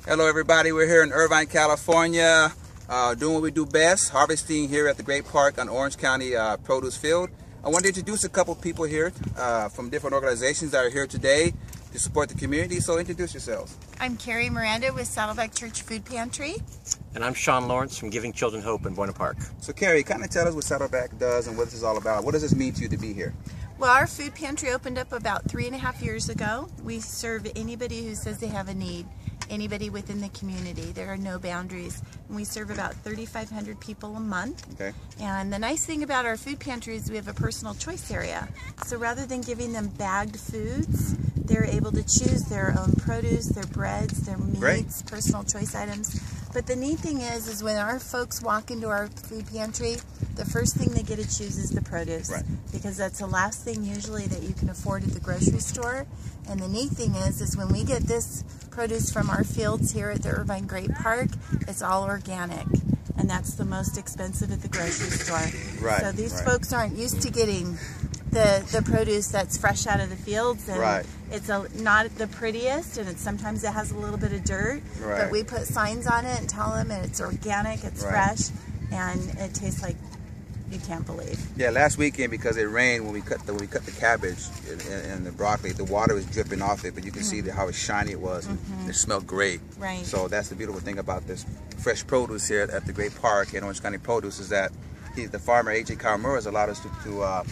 Hello everybody, we're here in Irvine, California, doing what we do best, harvesting here at the Great Park on Orange County produce field. I want to introduce a couple people here from different organizations that are here today to support the community, so introduce yourselves. I'm Carrie Miranda with Saddleback Church Food Pantry. And I'm Sean Lawrence from Giving Children Hope in Buena Park. So Carrie, kind of tell us what Saddleback does and what this is all about. What does this mean to you to be here? Well, our food pantry opened up about 3.5 years ago. We serve anybody who says they have a need, anybody within the community. There are no boundaries. And we serve about 3,500 people a month. Okay. And the nice thing about our food pantry is we have a personal choice area. So rather than giving them bagged foods, they're able to choose their own produce, their breads, their meats, Great. personal choice items. But the neat thing is when our folks walk into our food pantry, the first thing they get to choose is the produce. Right. Because that's the last thing usually that you can afford at the grocery store. And the neat thing is when we get this produce from our fields here at the Irvine Great Park, it's all organic. And that's the most expensive at the grocery store. Right. So these folks aren't used to getting the produce that's fresh out of the fields, and it's not the prettiest, and sometimes it has a little bit of dirt, but we put signs on it and tell them it's organic, it's fresh, and it tastes like you can't believe. Yeah, last weekend because it rained when we cut the cabbage and the broccoli, the water was dripping off it, but you can see how shiny it was, and it smelled great. Right. So that's the beautiful thing about this fresh produce here at the Great Park in Orange County Produce is that the farmer A.J. Kawamura has allowed us to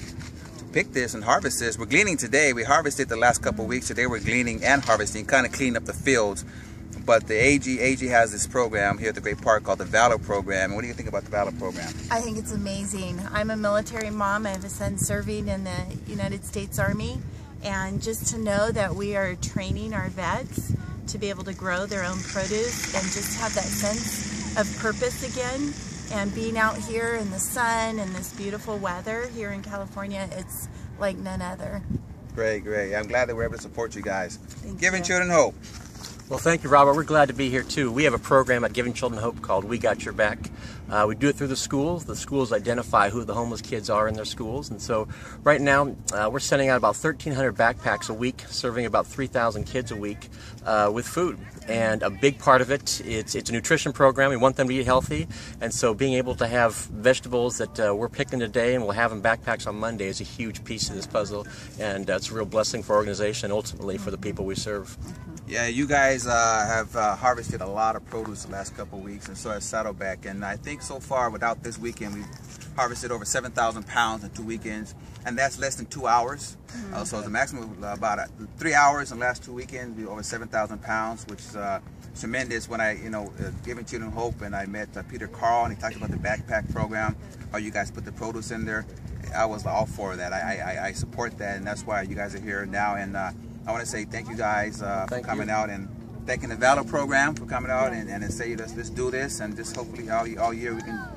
pick this and harvest this. We're gleaning today. We harvested the last couple of weeks. Today we're gleaning and harvesting, kind of cleaning up the fields. But the AG has this program here at the Great Park called the Valor Program. And what do you think about the Valor Program? I think it's amazing. I'm a military mom. I have a son serving in the United States Army. And just to know that we are training our vets to be able to grow their own produce and just have that sense of purpose again. And being out here in the sun and this beautiful weather here in California, it's like none other. Great, great. I'm glad that we're able to support you guys. Thank Giving you. Children Hope. Well, thank you, Robert. We're glad to be here, too. We have a program at Giving Children Hope called We Got Your Back. We do it through the schools. The schools identify who the homeless kids are in their schools. And so right now, we're sending out about 1,300 backpacks a week, serving about 3,000 kids a week with food. And a big part of it, it's a nutrition program. We want them to eat healthy. And so being able to have vegetables that we're picking today and we'll have in backpacks on Monday is a huge piece of this puzzle. And it's a real blessing for our organization and ultimately for the people we serve. Yeah, you guys have harvested a lot of produce the last couple of weeks, and so has Saddleback. And I think so far, without this weekend, we've harvested over 7,000 pounds in 2 weekends, and that's less than 2 hours. So the maximum about 3 hours in the last 2 weekends, we over 7,000 pounds, which is tremendous. When I, Giving Children Hope, and I met Peter Carl, and he talked about the backpack program, how you guys put the produce in there. I was all for that. I support that, and that's why you guys are here now. And I want to say thank you guys for coming out, and thanking the Valor Program for coming out and say let's do this, and just hopefully all year we can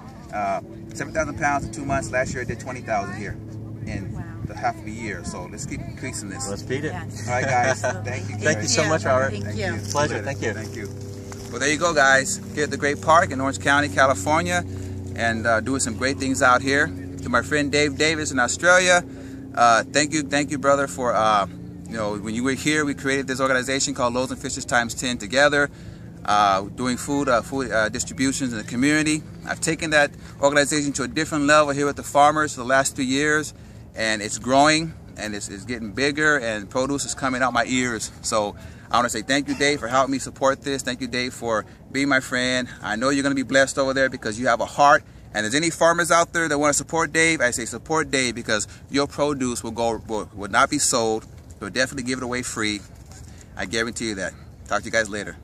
7,000 pounds in 2 months. Last year I did 20,000 here in the half of a year, so let's keep increasing this. Let's beat it. Yes. All right, guys. Thank you. Thank you so much, Robert. Thank you. Pleasure. Thank you. Thank you. Well, there you go, guys. Here at the Great Park in Orange County, California, and doing some great things out here. To my friend Dave Davis in Australia, thank you, brother, for when you were here, we created this organization called Loaves and Fishes Times 10 together, doing food distributions in the community. I've taken that organization to a different level here with the farmers for the last 3 years, and it's growing, and it's getting bigger, and produce is coming out my ears. So I want to say thank you, Dave, for helping me support this. Thank you, Dave, for being my friend. I know you're going to be blessed over there because you have a heart. And if there's any farmers out there that want to support Dave, I say support Dave, because your produce will not be sold. We'll definitely give it away free. I guarantee you that. Talk to you guys later.